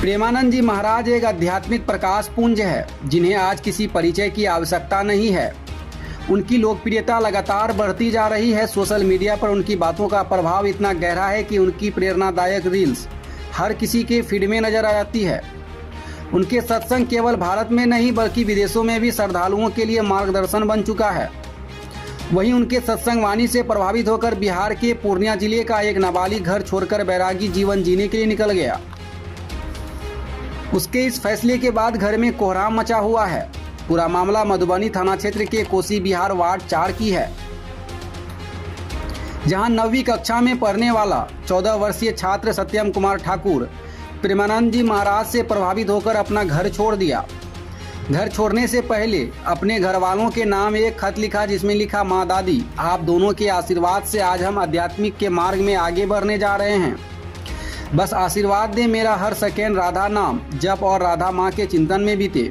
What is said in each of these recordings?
प्रेमानंद जी महाराज एक आध्यात्मिक प्रकाश पुंज है जिन्हें आज किसी परिचय की आवश्यकता नहीं है। उनकी लोकप्रियता लगातार बढ़ती जा रही है। सोशल मीडिया पर उनकी बातों का प्रभाव इतना गहरा है कि उनकी प्रेरणादायक रील्स हर किसी के फीड में नजर आ जाती है। उनके सत्संग केवल भारत में नहीं बल्कि विदेशों में भी श्रद्धालुओं के लिए मार्गदर्शन बन चुका है। वहीं उनके सत्संग वाणी से प्रभावित होकर बिहार के पूर्णिया जिले का एक नाबालिग घर छोड़कर बैरागी जीवन जीने के लिए निकल गया। उसके इस फैसले के बाद घर में कोहराम मचा हुआ है। पूरा मामला मधुबनी थाना क्षेत्र के कोसी बिहार वार्ड 4 की है, जहां 9वीं कक्षा में पढ़ने वाला 14 वर्षीय छात्र सत्यम कुमार ठाकुर प्रेमानंद जी महाराज से प्रभावित होकर अपना घर छोड़ दिया। घर छोड़ने से पहले अपने घर वालों के नाम एक खत लिखा, जिसमें लिखा, माँ दादी, आप दोनों के आशीर्वाद से आज हम आध्यात्मिक के मार्ग में आगे बढ़ने जा रहे हैं। बस आशीर्वाद दे, मेरा हर सेकेंड राधा नाम जप और राधा माँ के चिंतन में बीते।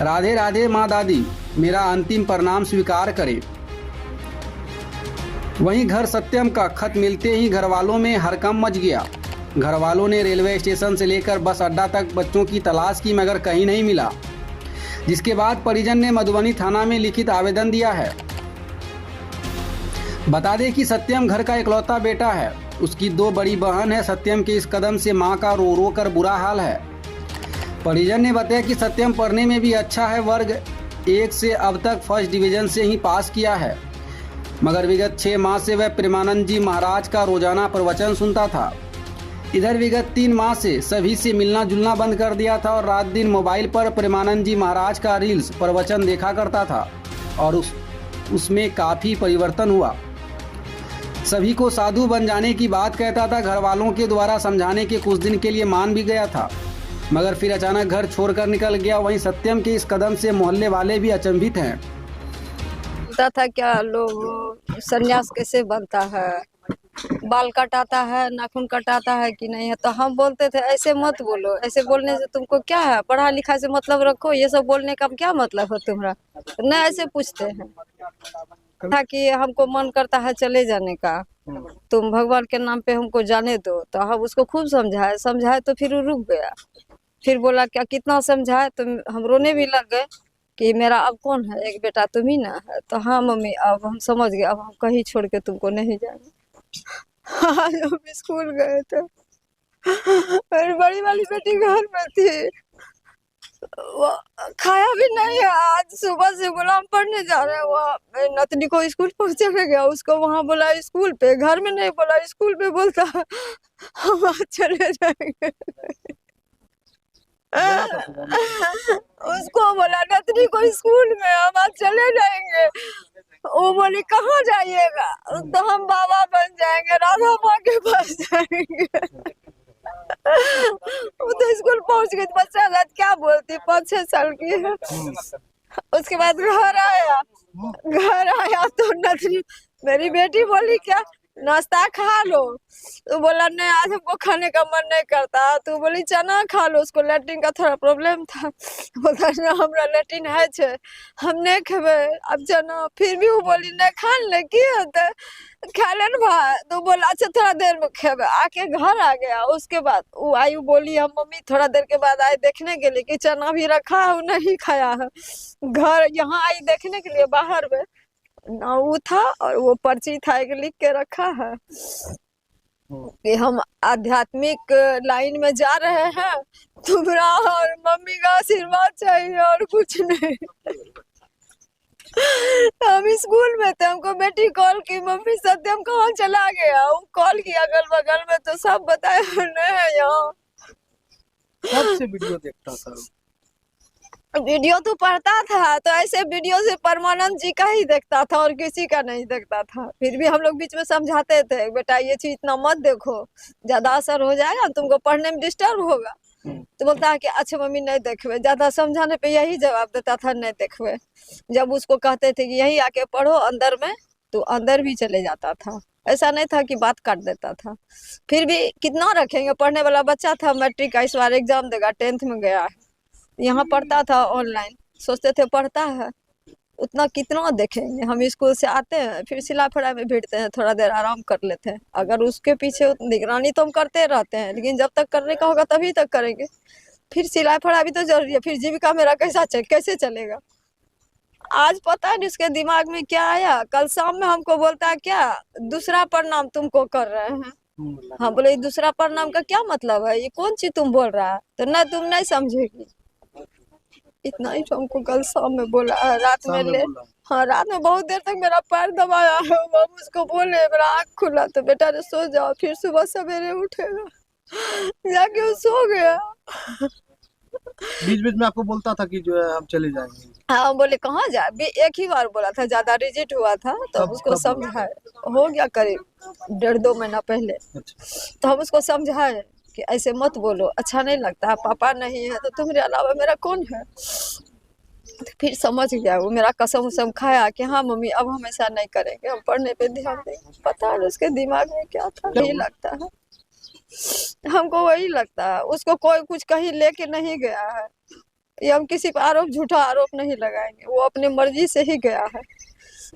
राधे राधे माँ दादी, मेरा अंतिम प्रणाम स्वीकार करें। वहीं घर सत्यम का खत मिलते ही घर वालों में हड़कंप मच गया। घर वालों ने रेलवे स्टेशन से लेकर बस अड्डा तक बच्चों की तलाश की मगर कहीं नहीं मिला, जिसके बाद परिजन ने मधुबनी थाना में लिखित आवेदन दिया है। बता दें कि सत्यम घर का इकलौता बेटा है। उसकी 2 बड़ी बहन है। सत्यम के इस कदम से मां का रो रो कर बुरा हाल है। परिजन ने बताया कि सत्यम पढ़ने में भी अच्छा है। वर्ग 1 से अब तक फर्स्ट डिवीजन से ही पास किया है, मगर विगत 6 माह से वह प्रेमानंद जी महाराज का रोजाना प्रवचन सुनता था। इधर विगत 3 माह से सभी से मिलना जुलना बंद कर दिया था और रात दिन मोबाइल पर प्रेमानंद जी महाराज का रील्स प्रवचन देखा करता था और उसमें काफ़ी परिवर्तन हुआ। सभी को साधु बन जाने की बात कहता था। घर वालों के द्वारा समझाने के कुछ दिन के लिए मान भी गया था, मगर फिर अचानक घर छोड़कर निकल गया। वहीं सत्यम के इस कदम से मोहल्ले वाले भी अचंभित हैं। पता था क्या लोग संन्यास कैसे बनता है, बाल कटाता है, नाखून कटाता है कि नहीं है, तो हम बोलते थे ऐसे मत बोलो, ऐसे बोलने से तुमको क्या है, पढ़ा लिखा से मतलब रखो, ये सब बोलने का क्या मतलब है तुम्हारा, नहीं ऐसे पूछते हैं। था कि हमको मन करता है चले जाने का, तुम भगवान के नाम पे हमको जाने दो, तो हम उसको खूब समझाए तो फिर वो रुक गया। फिर बोला क्या कितना समझाए, तो हम रोने भी लग गए कि मेरा अब कौन है, एक बेटा तुम ही ना है। तो हाँ मम्मी, अब हम समझ गए, अब हम कहीं छोड़ के तुमको नहीं जाएंगे। आज हम स्कूल गए थे, मेरी बड़ी वाली बेटी घर में थी, वो खाया भी नहीं है। आज सुबह से बोला हम पढ़ने जा रहे हैं, वो नतनी को स्कूल पहुंचाने गया, उसको वहां बोला स्कूल पे, घर में नहीं बोला स्कूल पे, बोलता हम आज चले जाएंगे। उसको बोला नतनी को स्कूल में हम आज चले जाएंगे। वो बोली कहाँ जाइएगा, तो हम बाबा बन जाएंगे, राधा माँ के पास जाएंगे। वो तो स्कूल पहुंच गई, बच्चा रात क्या बोलती, 5-6 साल की है। उसके बाद घर आया तो नथनी मेरी बेटी बोली क्या नाश्ता खा लो, तो बोला नहीं आज हमको खाने का मन नहीं करता। तो बोली चना खा लो, उसको लैट्रिन का थोड़ा प्रॉब्लम था, बोला ना हमरा लैट्रिन है छे, हम नहीं खेबे अब चना। फिर भी वो बोली नहीं खा ले की होता, खा ले भाई। तो बोला अच्छा थोड़ा देर में खेबे, आके घर आ गया। उसके बाद वो आई, बोली हम मम्मी थोड़ा देर के बाद आए देखने के लिए कि चना भी रखा है, वो नहीं खाया है। घर यहाँ आई देखने के लिए, बाहर में ना वो था और वो पर्ची था एक लिख के रखा है कि हम आध्यात्मिक लाइन में जा रहे हैं, तुम्हारा और मम्मी का आशीर्वाद चाहिए और कुछ नहीं। हम स्कूल में थे, हमको बेटी कॉल की, मम्मी सत्यम कहाँ चला गया। वो कॉल किया अगल बगल में तो सब बताया नहीं है यहाँ। सबसे वीडियो देखता था, वीडियो तो पढ़ता था, तो ऐसे वीडियो से परमानंद जी का ही देखता था और किसी का नहीं देखता था। फिर भी हम लोग बीच में समझाते थे बेटा ये चीज इतना मत देखो, ज्यादा असर हो जाएगा, तुमको पढ़ने में डिस्टर्ब होगा। तो बोलता है कि अच्छा मम्मी नहीं देखवे, ज्यादा समझाने पे यही जवाब देता था नहीं देखवे। जब उसको कहते थे कि यही आके पढ़ो अंदर में, तो अंदर भी चले जाता था, ऐसा नहीं था कि बात काट देता था। फिर भी कितना रखेंगे, पढ़ने वाला बच्चा था, मैट्रिक का इस बार एग्जाम देगा, 10th में गया है। यहाँ पढ़ता था ऑनलाइन, सोचते थे पढ़ता है, उतना कितना देखेंगे। हम स्कूल से आते हैं फिर सिलाई फड़ाई में भिड़ते हैं, थोड़ा देर आराम कर लेते हैं। अगर उसके पीछे निगरानी तो हम करते रहते हैं, लेकिन जब तक करने का होगा तभी तक करेंगे। फिर सिलाई फड़ाई भी तो जरूरी है, फिर जीविका मेरा कैसे चलेगा। आज पता नहीं उसके दिमाग में क्या आया, कल शाम में हमको बोलता है क्या दूसरा प्रणाम तुमको कर रहे हैं। हम बोले दूसरा प्रणाम का क्या मतलब है, ये कौन चीज तुम बोल रहा है, तो ना तुम नहीं समझेगी। इतना ही तो हमको कल शाम में बोला। रात में हाँ, रात में बहुत देर तक मेरा पैर दबाया है। हम उसको बोले, मेरा आँख खुला तो बेटा रे सो जाओ, फिर सुबह सवेरे उठेगा। जाके वो सो गया। बीच बीच में आपको बोलता था कि जो है हम चले जाएंगे। हाँ, बोले कहाँ जा, एक ही बार बोला था, ज्यादा रिजेक्ट हुआ था तो उसको समझाए। हो गया करीब 1.5-2 महीना पहले। अच्छा। तो हम उसको समझाए कि ऐसे मत बोलो, अच्छा नहीं लगता, पापा नहीं है तो तुम्हारे अलावा मेरा कौन है। तो फिर समझ गया वो, मेरा कसम उसम खाया कि हाँ मम्मी अब हम ऐसा नहीं करेंगे, हम पढ़ने पे ध्यान देंगे। पता नहीं उसके दिमाग में क्या था। यही लगता है हमको, वही लगता है। उसको कोई कुछ कहीं लेके नहीं गया है, ये हम किसी पर आरोप, झूठा आरोप नहीं लगाएंगे। वो अपनी मर्जी से ही गया है,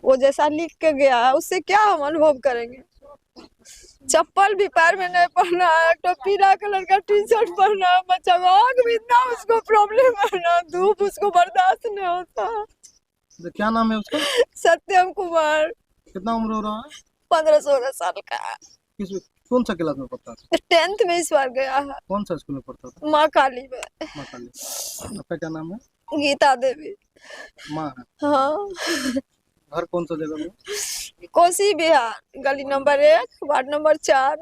वो जैसा लिख के गया है उससे क्या हम अनुभव करेंगे। चप्पल भी पैर में नहीं पहना है, तो पीला कलर का टी शर्ट पहना है। बच्चा आँख में इतना उसको प्रॉब्लम है ना, धूप उसको बर्दाश्त नहीं होता। तो क्या नाम है उसका? सत्यम कुमार। कितना उम्र हो रहा है? 15-16 साल का है। कौन सा क्लास में पढ़ता था? 10th में इस बार गया है। कौन सा स्कूल में पढ़ता था? माँ काली में। माँ काली। आपका क्या नाम है? गीता देवी। माँ है। हाँ। घर कौन सा जगह में? कोसी बिहार, गली नंबर 1, वार्ड नंबर 4।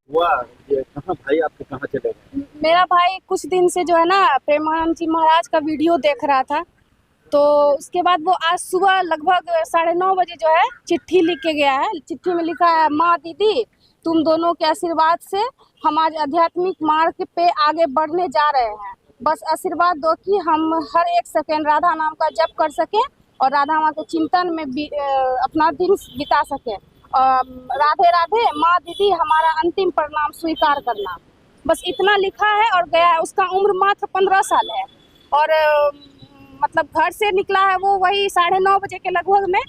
वाह, ये कहाँ भाई आपके कहाँ चले गए? मेरा भाई कुछ दिन से जो है ना प्रेमानंद जी महाराज का वीडियो देख रहा था, तो उसके बाद वो आज सुबह लगभग 9:30 बजे जो है चिट्ठी लिख के गया है। चिट्ठी में लिखा है, माँ दीदी तुम दोनों के आशीर्वाद से हम आज आध्यात्मिक मार्ग पे आगे बढ़ने जा रहे हैं। बस आशीर्वाद दो कि हम हर एक सेकेंड राधा नाम का जप कर सकें और राधा माँ के चिंतन में भी अपना दिन बिता सकें। राधे राधे, माँ दीदी हमारा अंतिम प्रणाम स्वीकार करना। बस इतना लिखा है और गया है। उसका उम्र मात्र 15 साल है और मतलब घर से निकला है वो वही 9:30 बजे के लगभग में।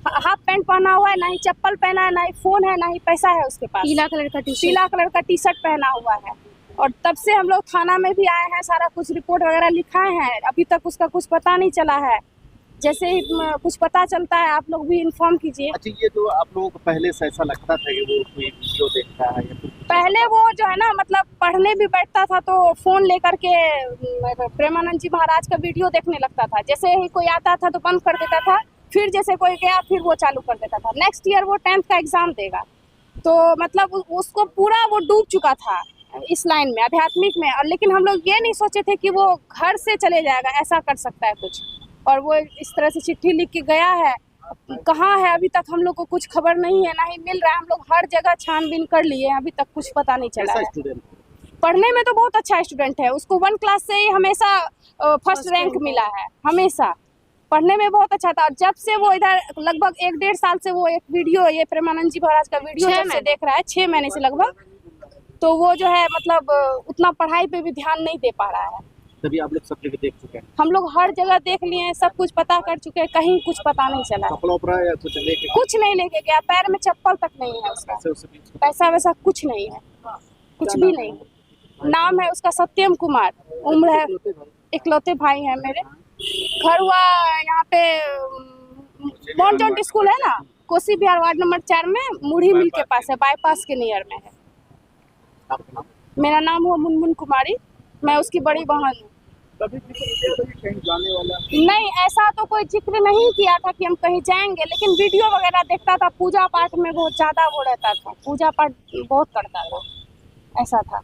हाफ पैंट पहना हुआ है, ना ही चप्पल पहना है, ना ही फोन है, ना ही पैसा है उसके पास। पीला कलर का टी शर्ट पहना हुआ है। और तब से हम लोग थाना में भी आए हैं, सारा कुछ रिपोर्ट वगैरह लिखाए हैं, अभी तक उसका कुछ पता नहीं चला है। जैसे ही कुछ पता चलता है आप लोग भी इन्फॉर्म कीजिए। अच्छा, ये जो आप लोगों को पहले से ऐसा लगता था कि वो कोई वीडियो देखता है या कुछ? पहले वो जो है ना मतलब पढ़ने भी बैठता था तो फोन लेकर के प्रेमानंद जी महाराज का वीडियो देखने लगता था। जैसे ही कोई आता था तो बंद कर देता था, फिर जैसे कोई गया फिर वो चालू कर देता था। नेक्स्ट ईयर वो 10th का एग्जाम देगा, तो मतलब उसको पूरा वो डूब चुका था इस लाइन में, आध्यात्मिक में। और लेकिन हम लोग ये नहीं सोचे थे कि वो घर से चले जाएगा, ऐसा कर सकता है कुछ। और वो इस तरह से चिट्ठी लिख के गया है, कहाँ है अभी तक हम लोग को कुछ खबर नहीं है, ना ही मिल रहा है। हम लोग हर जगह छानबीन कर लिए, अभी तक कुछ पता नहीं चला है। पढ़ने में तो बहुत अच्छा स्टूडेंट है, उसको 1 क्लास से ही हमेशा फर्स्ट रैंक मिला है, हमेशा पढ़ने में बहुत अच्छा था। और जब से वो इधर लगभग 1-1.5 साल से वो एक वीडियो, ये प्रेमानंद जी महाराज का वीडियो जब से देख रहा है, 6 महीने से लगभग, तो वो जो है मतलब उतना पढ़ाई पे भी ध्यान नहीं दे पा रहा है। तभी आप लोग सब जगह देख चुके हैं? हम लोग हर जगह देख लिए हैं, सब कुछ पता कर चुके हैं, कहीं कुछ पता नहीं चला। कपड़ा उपड़ा या कुछ लेके? कुछ नहीं लेके गया, पैर में चप्पल तक नहीं है उसका, पैसा वैसा कुछ नहीं है, कुछ भी नहीं। नाम है उसका सत्यम कुमार, उम्र है, इकलौते भाई है मेरे। घर हुआ यहाँ पे माउंट जॉन्ट स्कूल है ना, कोसी बिहार, वार्ड नंबर 4 में, मुढ़ी मिल के पास है, बाईपास के नियर में है। मेरा नाम हुआ मुनमुन कुमारी, मैं उसकी बड़ी बहन हूँ। कहीं जाने वाला नहीं, ऐसा तो कोई जिक्र नहीं किया था कि हम कहीं जाएंगे, लेकिन वीडियो वगैरह देखता था, पूजा पाठ में बहुत ज़्यादा वो रहता था, पूजा पाठ बहुत करता था, ऐसा था।